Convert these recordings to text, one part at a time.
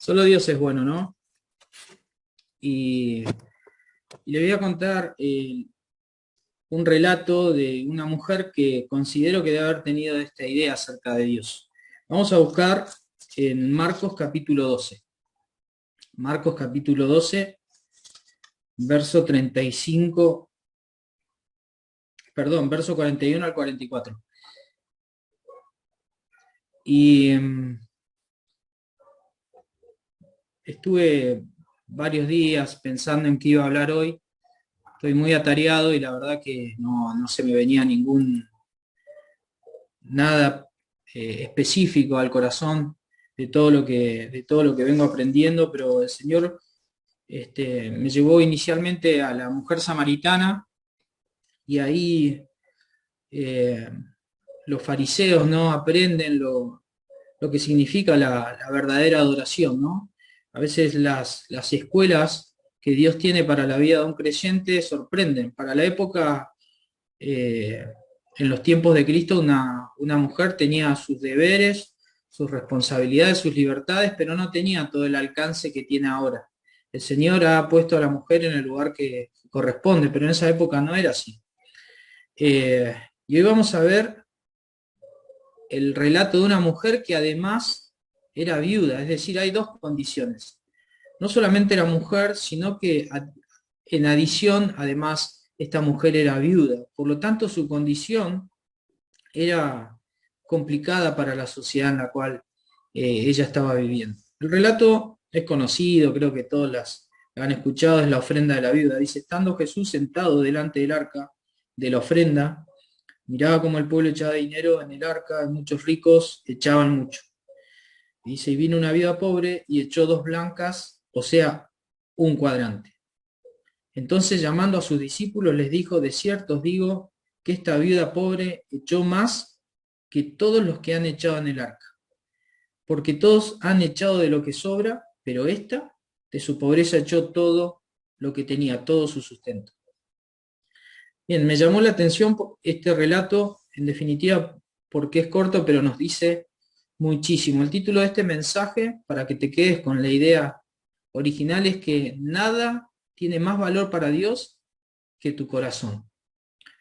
Solo Dios es bueno, ¿no? Y, y le voy a contar un relato de una mujer que considero que debe haber tenido esta idea acerca de Dios. Vamos a buscar en Marcos capítulo 12. Marcos capítulo 12, verso 35, perdón, verso 41 al 44. Y estuve varios días pensando en qué iba a hablar hoy. Estoy muy atareado y la verdad que no se me venía nada específico al corazón de todo lo que vengo aprendiendo, pero el Señor me llevó inicialmente a la mujer samaritana y ahí eh, los fariseos no aprenden lo que significa la verdadera adoración, ¿no? A veces las escuelas que Dios tiene para la vida de un creyente sorprenden. Para la época, eh, en los tiempos de Cristo, una mujer tenía sus deberes, sus responsabilidades, sus libertades, pero no tenía todo el alcance que tiene ahora. El Señor ha puesto a la mujer en el lugar que corresponde, pero en esa época no era así. Y hoy vamos a ver el relato de una mujer que además era viuda, es decir, hay dos condiciones. No solamente era mujer, sino que en adición, además, esta mujer era viuda. Por lo tanto, su condición era complicada para la sociedad en la cual ella estaba viviendo. El relato es conocido, creo que todos la han escuchado, es la ofrenda de la viuda. Dice, estando Jesús sentado delante del arca de la ofrenda, miraba como el pueblo echaba dinero en el arca, y muchos ricos echaban mucho. Dice, y vino una viuda pobre y echó dos blancas, o sea, un cuadrante. Entonces, llamando a sus discípulos, les dijo, de cierto os digo que esta viuda pobre echó más que todos los que han echado en el arca. Porque todos han echado de lo que sobra, pero esta de su pobreza echó todo lo que tenía, todo su sustento. Bien, me llamó la atención este relato, en definitiva, porque es corto, pero nos dice muchísimo. El título de este mensaje, para que te quedes con la idea original, es que nada tiene más valor para Dios que tu corazón.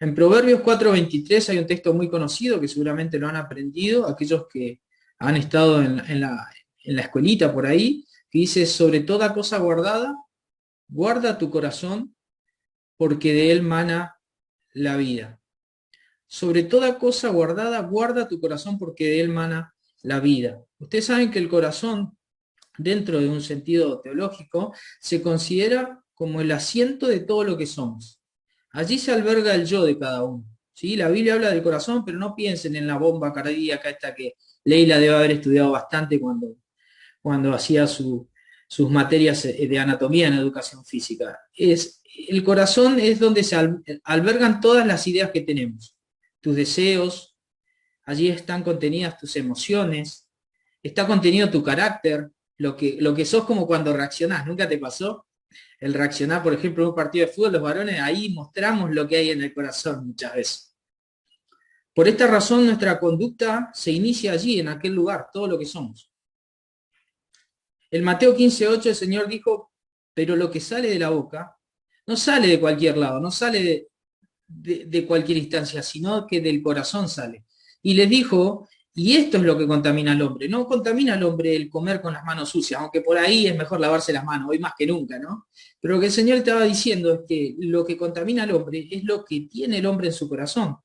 En Proverbios 4:23 hay un texto muy conocido que seguramente lo han aprendido aquellos que han estado en la escuelita por ahí, que dice, sobre toda cosa guardada, guarda tu corazón, porque de él mana la vida. Sobre toda cosa guardada, guarda tu corazón, porque de él mana la vida. Ustedes saben que el corazón, dentro de un sentido teológico, se considera como el asiento de todo lo que somos. Allí se alberga el yo de cada uno. ¿Sí? La Biblia habla del corazón, pero no piensen en la bomba cardíaca esta que Leila debe haber estudiado bastante cuando hacía sus materias de anatomía en educación física. El corazón es donde se albergan todas las ideas que tenemos, tus deseos, allí están contenidas tus emociones, está contenido tu carácter, lo que sos como cuando reaccionás. ¿Nunca te pasó? El reaccionar, por ejemplo, en un partido de fútbol, los varones, ahí mostramos lo que hay en el corazón muchas veces. Por esta razón, nuestra conducta se inicia allí, en aquel lugar, todo lo que somos. En Mateo 15:8 el Señor dijo, pero lo que sale de la boca no sale de cualquier lado, no sale de cualquier instancia, sino que del corazón sale. Y les dijo, y esto es lo que contamina al hombre. No contamina al hombre el comer con las manos sucias, aunque por ahí es mejor lavarse las manos, hoy más que nunca, ¿no? Pero lo que el Señor estaba diciendo es que lo que contamina al hombre es lo que tiene el hombre en su corazón.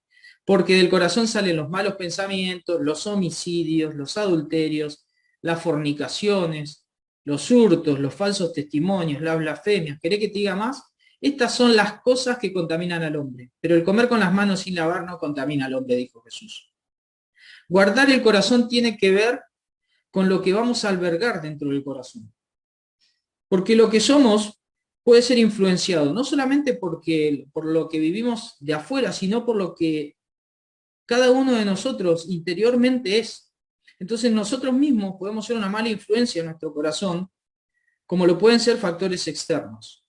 Porque del corazón salen los malos pensamientos, los homicidios, los adulterios, las fornicaciones, los hurtos, los falsos testimonios, las blasfemias. ¿Querés que te diga más? Estas son las cosas que contaminan al hombre, pero el comer con las manos sin lavar no contamina al hombre, dijo Jesús. Guardar el corazón tiene que ver con lo que vamos a albergar dentro del corazón. Porque lo que somos puede ser influenciado, no solamente por lo que vivimos de afuera, sino por lo que cada uno de nosotros interiormente es. Entonces nosotros mismos podemos ser una mala influencia en nuestro corazón, como lo pueden ser factores externos.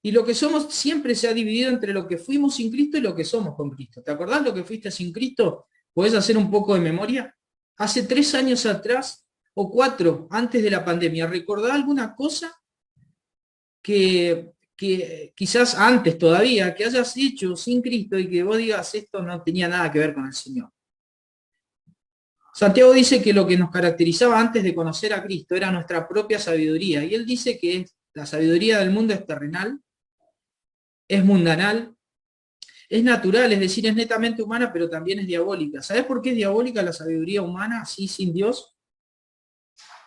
Y lo que somos siempre se ha dividido entre lo que fuimos sin Cristo y lo que somos con Cristo. ¿Te acordás lo que fuiste sin Cristo? ¿Podés hacer un poco de memoria? Hace 3 años atrás, o 4 antes de la pandemia, ¿recordá alguna cosa que quizás antes todavía, que hayas hecho sin Cristo y que vos digas esto no tenía nada que ver con el Señor? Santiago dice que lo que nos caracterizaba antes de conocer a Cristo era nuestra propia sabiduría, y él dice que la sabiduría del mundo es terrenal, es mundanal, es natural, es decir, es netamente humana, pero también es diabólica. ¿Sabes por qué es diabólica la sabiduría humana así sin Dios?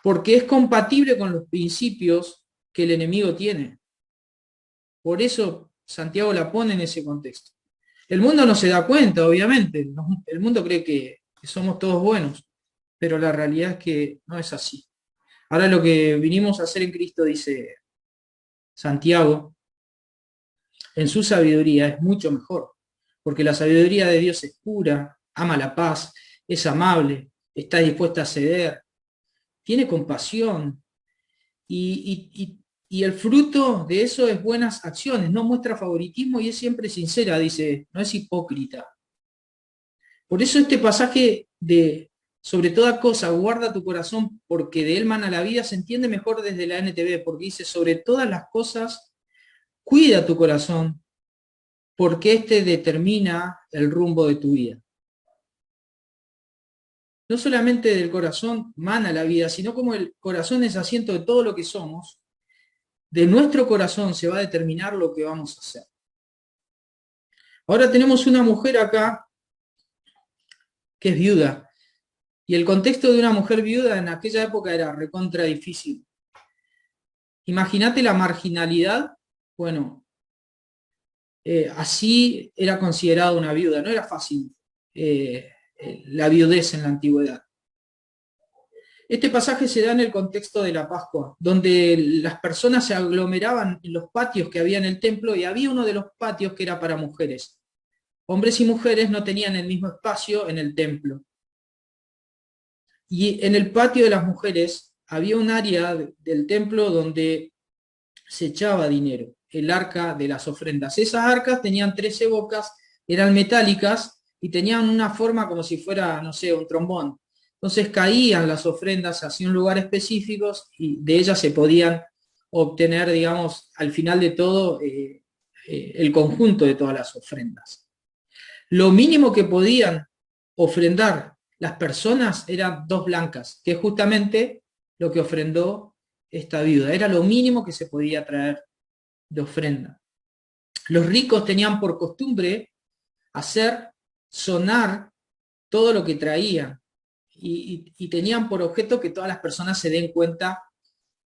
Porque es compatible con los principios que el enemigo tiene. Por eso Santiago la pone en ese contexto. El mundo no se da cuenta, obviamente. El mundo cree que somos todos buenos, pero la realidad es que no es así. Ahora lo que vinimos a hacer en Cristo, dice Santiago, en su sabiduría es mucho mejor, porque la sabiduría de Dios es pura, ama la paz, es amable, está dispuesta a ceder, tiene compasión y el fruto de eso es buenas acciones, no muestra favoritismo y es siempre sincera, dice, no es hipócrita. Por eso este pasaje de sobre toda cosa guarda tu corazón porque de él mana la vida se entiende mejor desde la NTV, porque dice sobre todas las cosas cuida tu corazón porque éste determina el rumbo de tu vida. No solamente del corazón mana la vida, sino como el corazón es asiento de todo lo que somos, de nuestro corazón se va a determinar lo que vamos a hacer. Ahora tenemos una mujer acá que es viuda, y el contexto de una mujer viuda en aquella época era recontra difícil. Imagínate la marginalidad, bueno, así era considerada una viuda, no era fácil la viudez en la antigüedad. Este pasaje se da en el contexto de la Pascua, donde las personas se aglomeraban en los patios que había en el templo y había uno de los patios que era para mujeres. Hombres y mujeres no tenían el mismo espacio en el templo. Y en el patio de las mujeres había un área del templo donde se echaba dinero, el arca de las ofrendas. Esas arcas tenían 13 bocas, eran metálicas y tenían una forma como si fuera, no sé, un trombón. Entonces caían las ofrendas hacia un lugar específico y de ellas se podían obtener, digamos, al final de todo, el conjunto de todas las ofrendas. Lo mínimo que podían ofrendar las personas eran 2 blancas, que es justamente lo que ofrendó esta viuda. Era lo mínimo que se podía traer de ofrenda. Los ricos tenían por costumbre hacer sonar todo lo que traían y tenían por objeto que todas las personas se den cuenta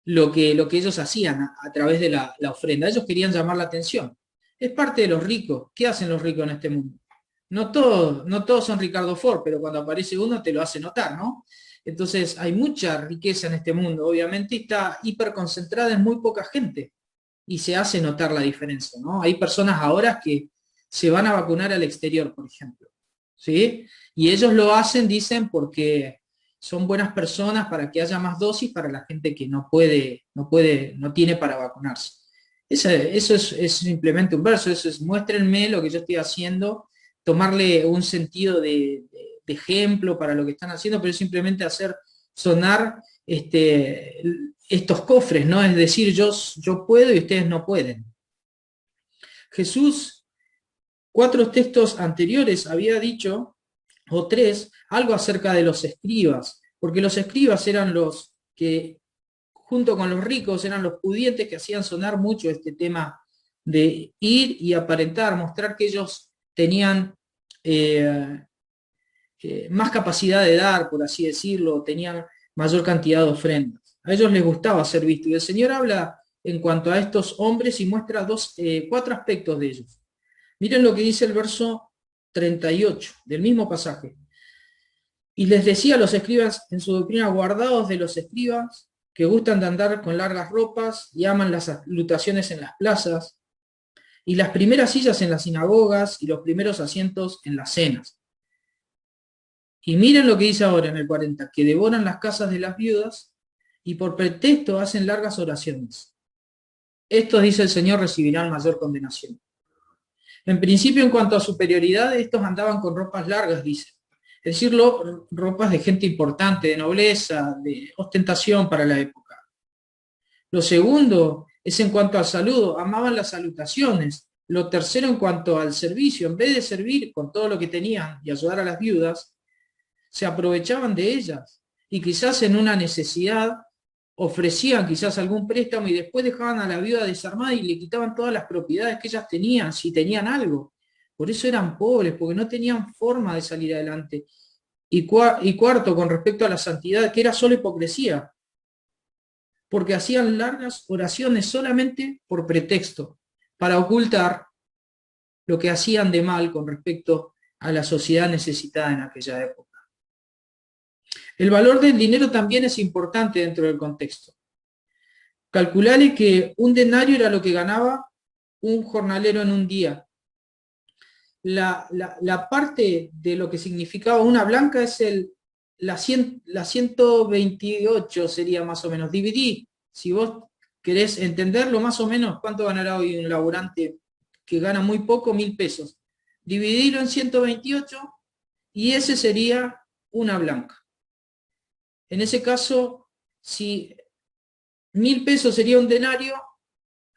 lo que ellos hacían a través de la ofrenda. Ellos querían llamar la atención. Es parte de los ricos. ¿Qué hacen los ricos en este mundo? No todos son Ricardo Ford, pero cuando aparece uno te lo hace notar, ¿no? Entonces hay mucha riqueza en este mundo, obviamente, y está hiperconcentrada en muy poca gente y se hace notar la diferencia, ¿no? Hay personas ahora que se van a vacunar al exterior, por ejemplo, ¿sí? Y ellos lo hacen, dicen, porque son buenas personas para que haya más dosis para la gente que no tiene para vacunarse. Eso es simplemente un verso, eso es muéstrenme lo que yo estoy haciendo, tomarle un sentido de ejemplo para lo que están haciendo, pero es simplemente hacer sonar estos cofres, ¿no? Es decir, yo puedo y ustedes no pueden. Jesús, 4 textos anteriores, había dicho, o 3, algo acerca de los escribas, porque los escribas eran los que, junto con los ricos, eran los pudientes que hacían sonar mucho este tema de ir y aparentar, mostrar que ellos tenían más capacidad de dar, por así decirlo, tenían mayor cantidad de ofrendas. A ellos les gustaba ser visto. Y el Señor habla en cuanto a estos hombres y muestra 4 aspectos de ellos. Miren lo que dice el verso 38 del mismo pasaje. Y les decía a los escribas en su doctrina, guardaos de los escribas que gustan de andar con largas ropas y aman las salutaciones en las plazas, y las primeras sillas en las sinagogas y los primeros asientos en las cenas. Y miren lo que dice ahora en el 40, que devoran las casas de las viudas y por pretexto hacen largas oraciones. Estos, dice el Señor, recibirán mayor condenación. En principio, en cuanto a superioridad, estos andaban con ropas largas, dice. Es decir, ropas de gente importante, de nobleza, de ostentación para la época. Lo segundo es en cuanto al saludo, amaban las salutaciones. Lo tercero en cuanto al servicio, en vez de servir con todo lo que tenían y ayudar a las viudas, se aprovechaban de ellas y quizás en una necesidad ofrecían quizás algún préstamo y después dejaban a la viuda desarmada y le quitaban todas las propiedades que ellas tenían, si tenían algo. Por eso eran pobres, porque no tenían forma de salir adelante. Y cuarto, con respecto a la santidad, que era solo hipocresía, porque hacían largas oraciones solamente por pretexto, para ocultar lo que hacían de mal con respecto a la sociedad necesitada en aquella época. El valor del dinero también es importante dentro del contexto. Calculale que un denario era lo que ganaba un jornalero en un día. La parte de lo que significaba una blanca es la 128 sería más o menos. Dividí, si vos querés entenderlo más o menos, cuánto ganará hoy un laburante que gana muy poco, 1.000 pesos. Dividilo en 128 y ese sería una blanca. En ese caso, si 1.000 pesos sería un denario,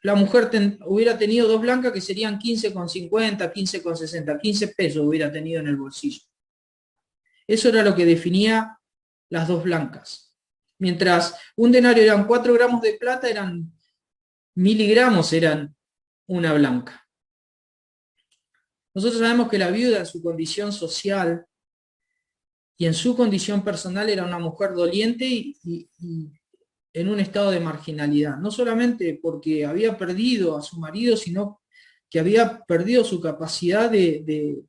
la mujer hubiera tenido dos blancas que serían 15,50, 15,60, 15 pesos hubiera tenido en el bolsillo. Eso era lo que definía las dos blancas. Mientras un denario eran 4 gramos de plata, eran miligramos, eran una blanca. Nosotros sabemos que la viuda en su condición social y en su condición personal era una mujer doliente y en un estado de marginalidad, no solamente porque había perdido a su marido, sino que había perdido su capacidad de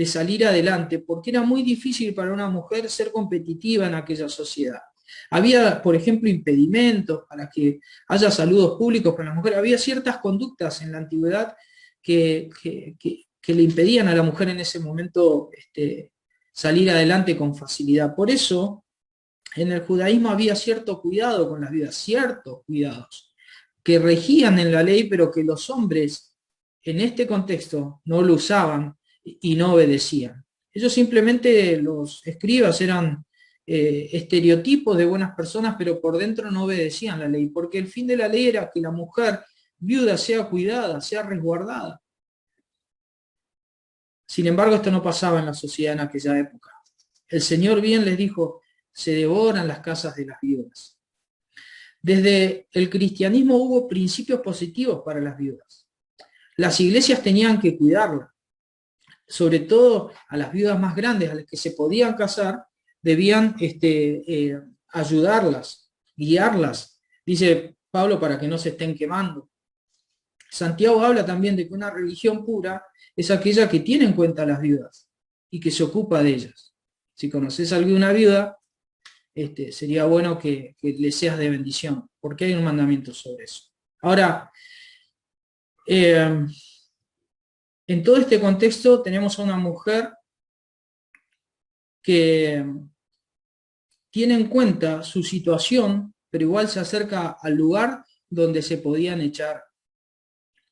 salir adelante, porque era muy difícil para una mujer ser competitiva en aquella sociedad. Había, por ejemplo, impedimentos para que haya saludos públicos para la mujer. Había ciertas conductas en la antigüedad que le impedían a la mujer en ese momento salir adelante con facilidad. Por eso, en el judaísmo había cierto cuidado con las viudas, ciertos cuidados que regían en la ley, pero que los hombres en este contexto no lo usaban y no obedecían. Ellos simplemente, los escribas, eran estereotipos de buenas personas, pero por dentro no obedecían la ley, porque el fin de la ley era que la mujer viuda sea cuidada, sea resguardada. Sin embargo, esto no pasaba en la sociedad en aquella época. El Señor bien les dijo: se devoran las casas de las viudas. Desde el cristianismo hubo principios positivos para las viudas. Las iglesias tenían que cuidarlas, sobre todo a las viudas más grandes, a las que se podían casar, debían ayudarlas, guiarlas, dice Pablo, para que no se estén quemando. Santiago habla también de que una religión pura es aquella que tiene en cuenta a las viudas y que se ocupa de ellas. Si conoces a alguna viuda, sería bueno que le seas de bendición, porque hay un mandamiento sobre eso. Ahora, en todo este contexto tenemos a una mujer que tiene en cuenta su situación, pero igual se acerca al lugar donde se podían echar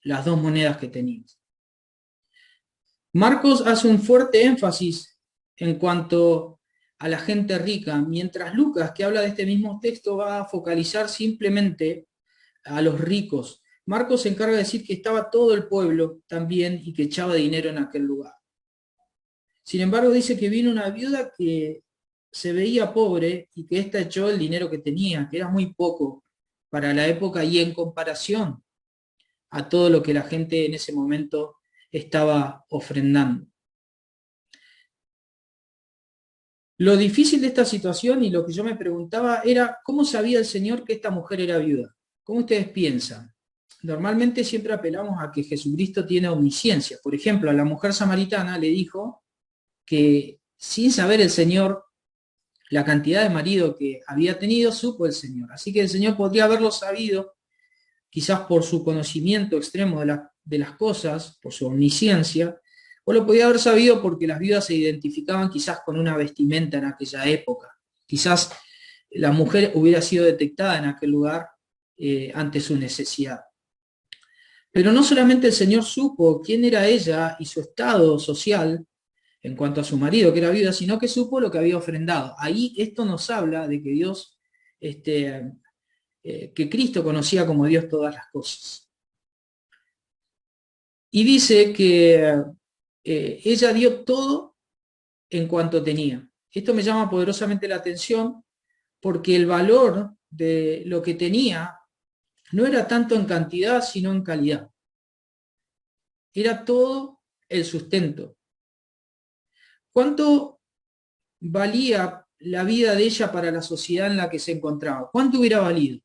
las dos monedas que tenía. Marcos hace un fuerte énfasis en cuanto a la gente rica, mientras Lucas, que habla de este mismo texto, va a focalizar simplemente a los ricos. Marcos se encarga de decir que estaba todo el pueblo también y que echaba dinero en aquel lugar. Sin embargo, dice que vino una viuda que se veía pobre y que ésta echó el dinero que tenía, que era muy poco para la época y en comparación a todo lo que la gente en ese momento estaba ofrendando. Lo difícil de esta situación y lo que yo me preguntaba era cómo sabía el Señor que esta mujer era viuda. ¿Cómo ustedes piensan? Normalmente siempre apelamos a que Jesucristo tiene omnisciencia. Por ejemplo, a la mujer samaritana le dijo que sin saber el Señor la cantidad de marido que había tenido, supo el Señor. Así que el Señor podría haberlo sabido, quizás por su conocimiento extremo de las cosas, por su omnisciencia, o lo podía haber sabido porque las viudas se identificaban quizás con una vestimenta en aquella época. Quizás la mujer hubiera sido detectada en aquel lugar ante su necesidad. Pero no solamente el Señor supo quién era ella y su estado social, en cuanto a su marido, que era viuda, sino que supo lo que había ofrendado. Ahí esto nos habla de que Dios, que Cristo conocía como Dios todas las cosas. Y dice que ella dio todo en cuanto tenía. Esto me llama poderosamente la atención porque el valor de lo que tenía no era tanto en cantidad, sino en calidad. Era todo el sustento. ¿Cuánto valía la vida de ella para la sociedad en la que se encontraba? ¿Cuánto hubiera valido?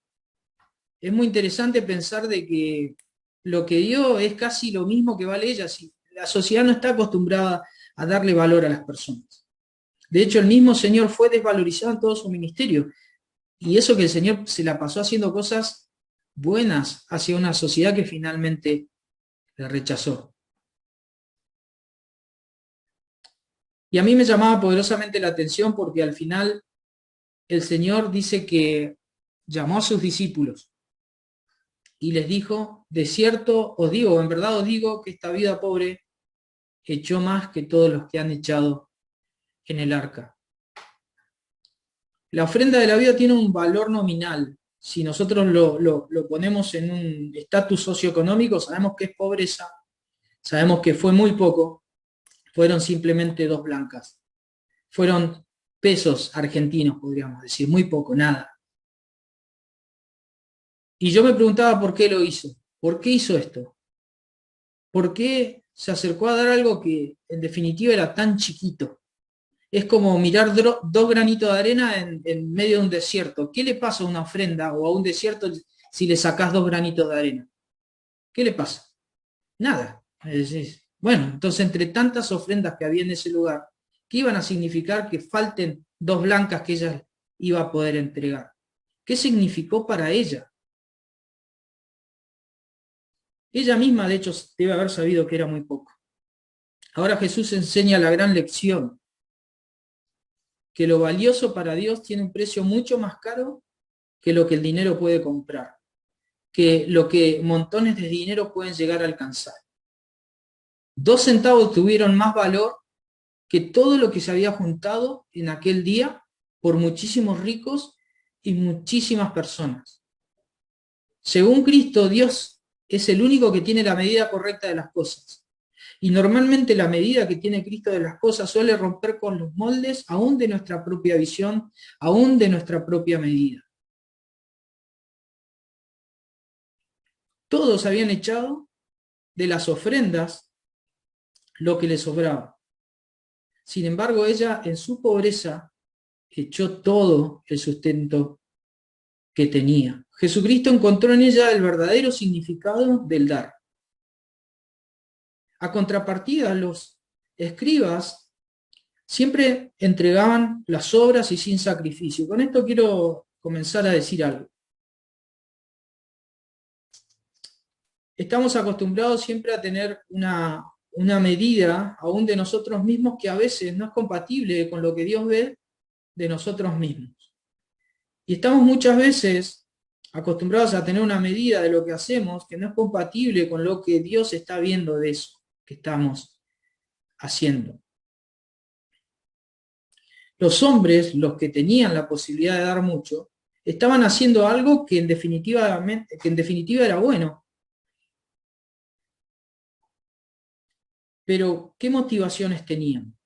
Es muy interesante pensar de que lo que dio es casi lo mismo que vale ella. Si la sociedad no está acostumbrada a darle valor a las personas. De hecho, el mismo Señor fue desvalorizado en todo su ministerio. Y eso que el Señor se la pasó haciendo cosas buenas hacia una sociedad que finalmente le rechazó. Y a mí me llamaba poderosamente la atención porque al final el Señor dice que llamó a sus discípulos y les dijo, de cierto os digo, en verdad os digo que esta vida pobre echó más que todos los que han echado en el arca. La ofrenda de la vida tiene un valor nominal. Si nosotros lo ponemos en un estatus socioeconómico, sabemos que es pobreza, sabemos que fue muy poco, fueron simplemente 2 blancas. Fueron pesos argentinos, podríamos decir, muy poco, nada. Y yo me preguntaba por qué lo hizo. ¿Por qué hizo esto? ¿Por qué se acercó a dar algo que en definitiva era tan chiquito? Es como mirar 2 granitos de arena en medio de un desierto. ¿Qué le pasa a una ofrenda o a un desierto si le sacás 2 granitos de arena? ¿Qué le pasa? Nada. Bueno, entonces entre tantas ofrendas que había en ese lugar, ¿qué iban a significar que falten 2 blancas que ella iba a poder entregar? ¿Qué significó para ella? Ella misma, de hecho, debe haber sabido que era muy poco. Ahora Jesús enseña la gran lección, que lo valioso para Dios tiene un precio mucho más caro que lo que el dinero puede comprar, que lo que montones de dinero pueden llegar a alcanzar. 2 centavos tuvieron más valor que todo lo que se había juntado en aquel día por muchísimos ricos y muchísimas personas. Según Cristo, Dios es el único que tiene la medida correcta de las cosas. Y normalmente la medida que tiene Cristo de las cosas suele romper con los moldes aún de nuestra propia visión, aún de nuestra propia medida. Todos habían echado de las ofrendas lo que les sobraba. Sin embargo, ella en su pobreza echó todo el sustento que tenía. Jesucristo encontró en ella el verdadero significado del dar. A contrapartida, los escribas siempre entregaban las obras y sin sacrificio. Con esto quiero comenzar a decir algo. Estamos acostumbrados siempre a tener una medida, aún de nosotros mismos, que a veces no es compatible con lo que Dios ve de nosotros mismos. Y estamos muchas veces acostumbrados a tener una medida de lo que hacemos que no es compatible con lo que Dios está viendo de eso que estamos haciendo. Los hombres, los que tenían la posibilidad de dar mucho, estaban haciendo algo que en definitiva era bueno. Pero, ¿qué motivaciones tenían?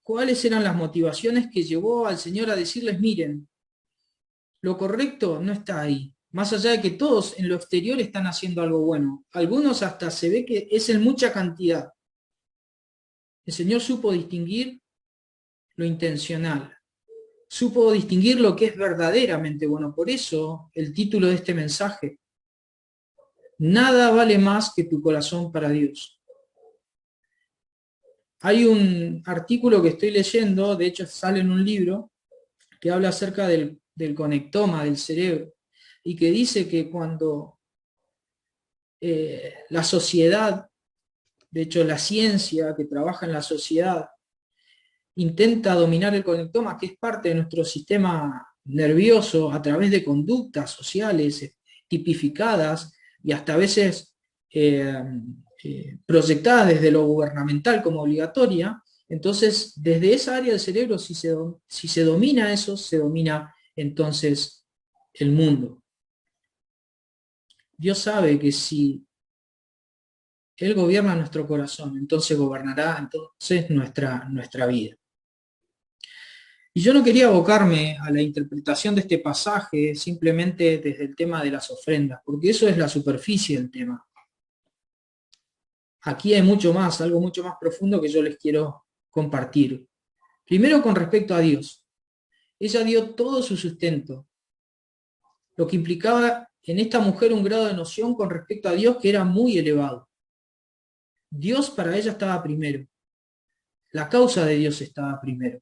¿Cuáles eran las motivaciones que llevó al Señor a decirles, miren, lo correcto no está ahí? Más allá de que todos en lo exterior están haciendo algo bueno. Algunos hasta se ve que es en mucha cantidad. El Señor supo distinguir lo intencional. Supo distinguir lo que es verdaderamente bueno. Por eso el título de este mensaje, nada vale más que tu corazón para Dios. Hay un artículo que estoy leyendo, de hecho sale en un libro, que habla acerca del conectoma del cerebro y que dice que cuando la sociedad, de hecho la ciencia que trabaja en la sociedad, intenta dominar el conectoma, que es parte de nuestro sistema nervioso, a través de conductas sociales tipificadas y hasta a veces proyectada desde lo gubernamental como obligatoria. Entonces, desde esa área del cerebro, si se domina eso, se domina entonces el mundo. Dios sabe que si Él gobierna nuestro corazón, entonces gobernará entonces nuestra vida. Y yo no quería abocarme a la interpretación de este pasaje simplemente desde el tema de las ofrendas, porque eso es la superficie del tema. Aquí hay mucho más, algo mucho más profundo que yo les quiero compartir. Primero con respecto a Dios. Ella dio todo su sustento, lo que implicaba en esta mujer un grado de noción con respecto a Dios que era muy elevado. Dios para ella estaba primero. La causa de Dios estaba primero.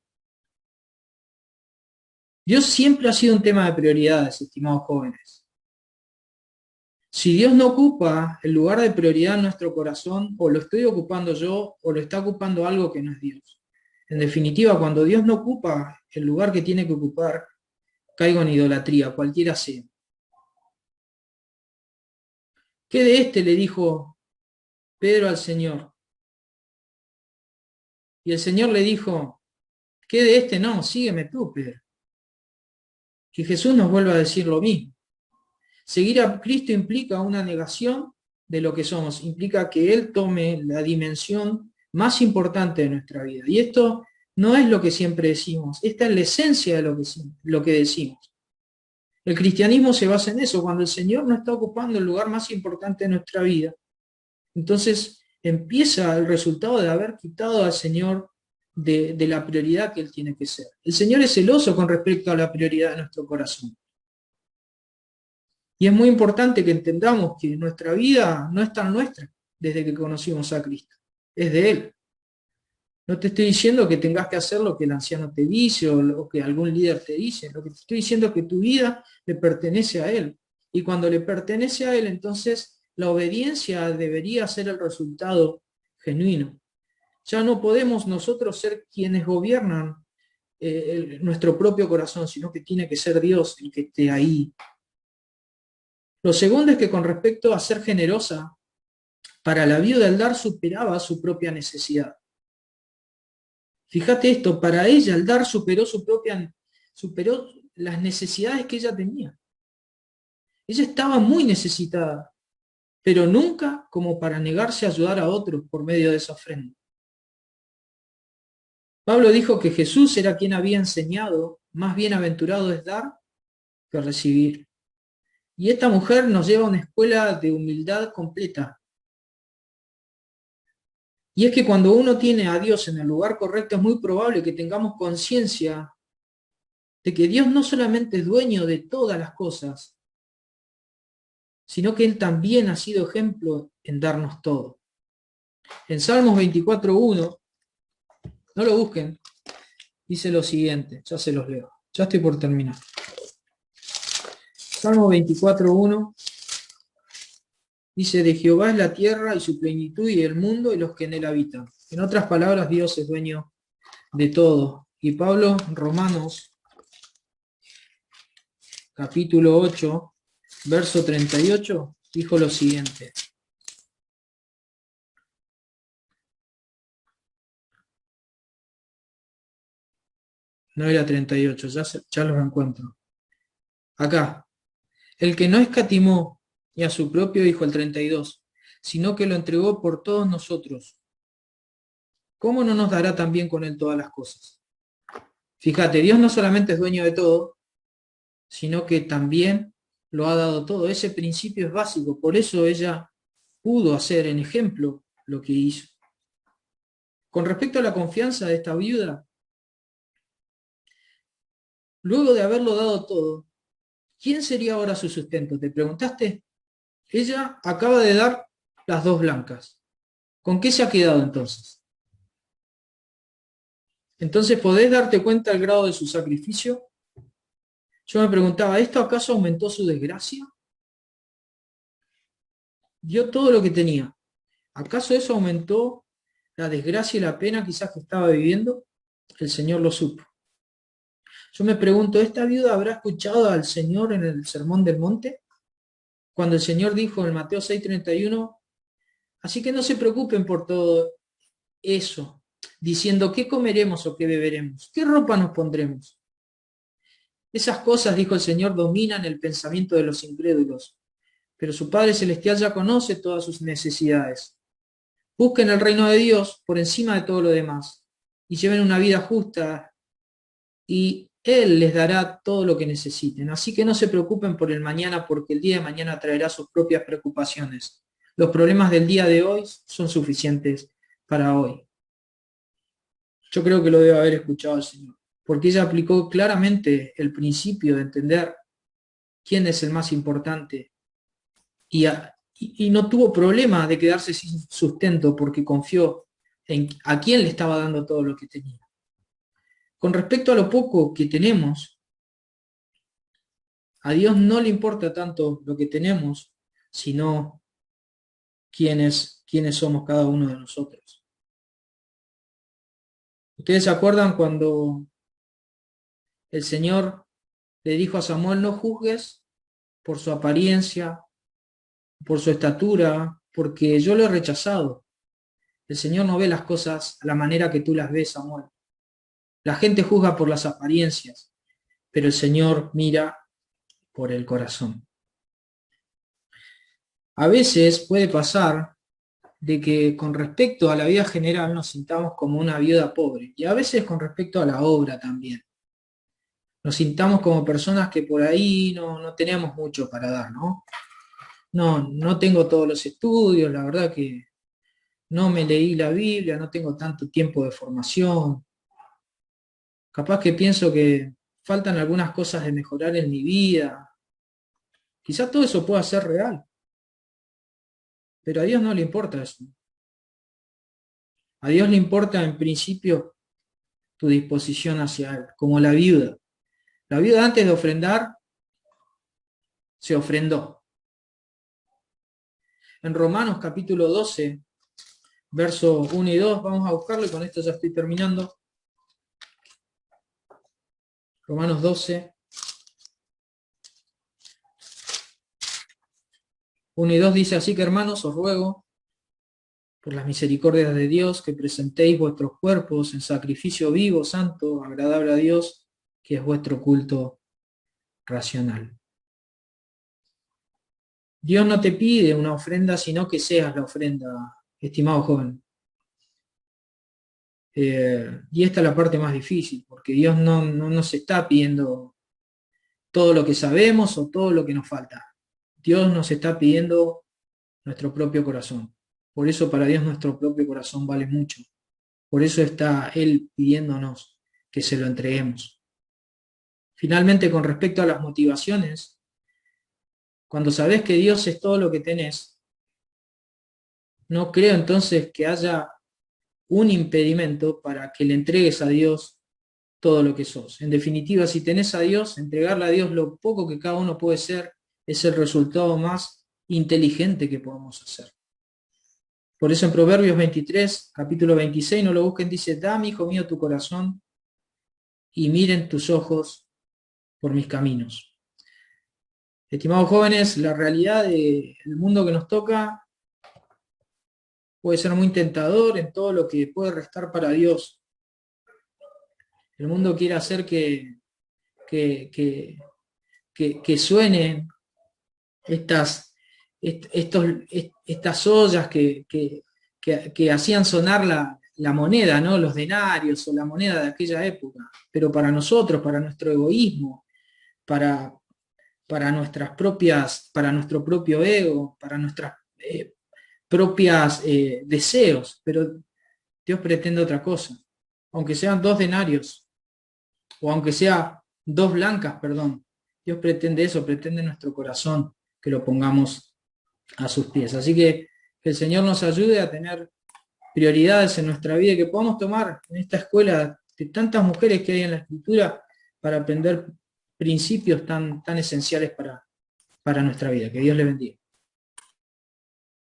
Dios siempre ha sido un tema de prioridades, estimados jóvenes. Si Dios no ocupa el lugar de prioridad en nuestro corazón, o lo estoy ocupando yo, o lo está ocupando algo que no es Dios. En definitiva, cuando Dios no ocupa el lugar que tiene que ocupar, caigo en idolatría, cualquiera sea. ¿Qué de este le dijo Pedro al Señor? Y el Señor le dijo, ¿qué de este? No, sígueme tú, Pedro. Que Jesús nos vuelva a decir lo mismo. Seguir a Cristo implica una negación de lo que somos, implica que Él tome la dimensión más importante de nuestra vida. Y esto no es lo que siempre decimos, esta es la esencia de lo que decimos. El cristianismo se basa en eso, cuando el Señor no está ocupando el lugar más importante de nuestra vida. Entonces empieza el resultado de haber quitado al Señor de la prioridad que Él tiene que ser. El Señor es celoso con respecto a la prioridad de nuestro corazón. Y es muy importante que entendamos que nuestra vida no es tan nuestra desde que conocimos a Cristo, es de Él. No te estoy diciendo que tengas que hacer lo que el anciano te dice o lo que algún líder te dice. Lo que te estoy diciendo es que tu vida le pertenece a Él. Y cuando le pertenece a Él, entonces la obediencia debería ser el resultado genuino. Ya no podemos nosotros ser quienes gobiernan nuestro propio corazón, sino que tiene que ser Dios el que esté ahí. Lo segundo es que con respecto a ser generosa, para la viuda el dar superaba su propia necesidad. Fíjate esto, para ella el dar superó las necesidades que ella tenía. Ella estaba muy necesitada, pero nunca como para negarse a ayudar a otros por medio de esa ofrenda. Pablo dijo que Jesús era quien había enseñado, más bienaventurado es dar que recibir. Y esta mujer nos lleva a una escuela de humildad completa. Y es que cuando uno tiene a Dios en el lugar correcto, es muy probable que tengamos conciencia de que Dios no solamente es dueño de todas las cosas, sino que Él también ha sido ejemplo en darnos todo. En Salmos 24.1, no lo busquen, dice lo siguiente, ya se los leo, ya estoy por terminar. Salmo 24.1 dice, de Jehová es la tierra y su plenitud y el mundo y los que en él habitan. En otras palabras, Dios es dueño de todo. Y Pablo, Romanos, capítulo 8, verso 38, dijo lo siguiente. No era 38, ya los encuentro. Acá, el que no escatimó ni a su propio hijo, el 32, sino que lo entregó por todos nosotros, ¿cómo no nos dará también con él todas las cosas? Fíjate, Dios no solamente es dueño de todo, sino que también lo ha dado todo. Ese principio es básico, por eso ella pudo hacer en ejemplo lo que hizo. Con respecto a la confianza de esta viuda, luego de haberlo dado todo, ¿quién sería ahora su sustento? ¿Te preguntaste? Ella acaba de dar las dos blancas. ¿Con qué se ha quedado entonces? Entonces, ¿podés darte cuenta del grado de su sacrificio? Yo me preguntaba, ¿esto acaso aumentó su desgracia? Dio todo lo que tenía. ¿Acaso eso aumentó la desgracia y la pena quizás que estaba viviendo? El Señor lo supo. Yo me pregunto, ¿esta viuda habrá escuchado al Señor en el Sermón del Monte? Cuando el Señor dijo en Mateo 6:31, Así que no se preocupen por todo eso, diciendo qué comeremos o qué beberemos, qué ropa nos pondremos. Esas cosas, dijo el Señor, dominan el pensamiento de los incrédulos, pero su Padre Celestial ya conoce todas sus necesidades. Busquen el reino de Dios por encima de todo lo demás y lleven una vida justa y Él les dará todo lo que necesiten. Así que no se preocupen por el mañana porque el día de mañana traerá sus propias preocupaciones. Los problemas del día de hoy son suficientes para hoy. Yo creo que lo debe haber escuchado el Señor, porque ella aplicó claramente el principio de entender quién es el más importante y no tuvo problema de quedarse sin sustento porque confió en a quién le estaba dando todo lo que tenía. Con respecto a lo poco que tenemos, a Dios no le importa tanto lo que tenemos, sino quiénes somos cada uno de nosotros. ¿Ustedes se acuerdan cuando el Señor le dijo a Samuel, no juzgues por su apariencia, por su estatura, porque yo lo he rechazado? El Señor no ve las cosas a la manera que tú las ves, Samuel. La gente juzga por las apariencias, pero el Señor mira por el corazón. A veces puede pasar de que con respecto a la vida general nos sintamos como una viuda pobre, y a veces con respecto a la obra también. Nos sintamos como personas que por ahí no tenemos mucho para dar, ¿no? No tengo todos los estudios, la verdad que no me leí la Biblia, no tengo tanto tiempo de formación. Capaz que pienso que faltan algunas cosas de mejorar en mi vida. Quizás todo eso pueda ser real, pero a Dios no le importa eso. A Dios le importa en principio tu disposición hacia Él, como la viuda. La viuda antes de ofrendar, se ofrendó. En Romanos capítulo 12, versos 1 y 2, vamos a buscarlo y con esto ya estoy terminando. Romanos 12, 1 y 2 dice, así que hermanos, os ruego, por las misericordias de Dios, que presentéis vuestros cuerpos en sacrificio vivo, santo, agradable a Dios, que es vuestro culto racional. Dios no te pide una ofrenda, sino que seas la ofrenda, estimado joven. Y esta es la parte más difícil, porque Dios no nos está pidiendo todo lo que sabemos o todo lo que nos falta. Dios nos está pidiendo nuestro propio corazón. Por eso para Dios nuestro propio corazón vale mucho. Por eso está Él pidiéndonos que se lo entreguemos. Finalmente, con respecto a las motivaciones, cuando sabes que Dios es todo lo que tenés, no creo entonces que haya un impedimento para que le entregues a Dios todo lo que sos. En definitiva, si tenés a Dios, entregarle a Dios lo poco que cada uno puede ser, es el resultado más inteligente que podemos hacer. Por eso en Proverbios 23, capítulo 26, no lo busquen, dice, dame, hijo mío, tu corazón y miren tus ojos por mis caminos. Estimados jóvenes, la realidad del mundo que nos toca puede ser muy tentador en todo lo que puede restar para Dios. El mundo quiere hacer que suenen estas ollas que hacían sonar la moneda, ¿no? Los denarios o la moneda de aquella época. Pero para nosotros, para nuestro egoísmo, para nuestras propias, para nuestro propio ego, para nuestras propias deseos, pero Dios pretende otra cosa. Aunque sean 2 denarios, o aunque sea 2 blancas, perdón, Dios pretende eso, pretende nuestro corazón, que lo pongamos a sus pies. Así que el Señor nos ayude a tener prioridades en nuestra vida y que podamos tomar en esta escuela de tantas mujeres que hay en la Escritura para aprender principios tan esenciales para nuestra vida. Que Dios le bendiga.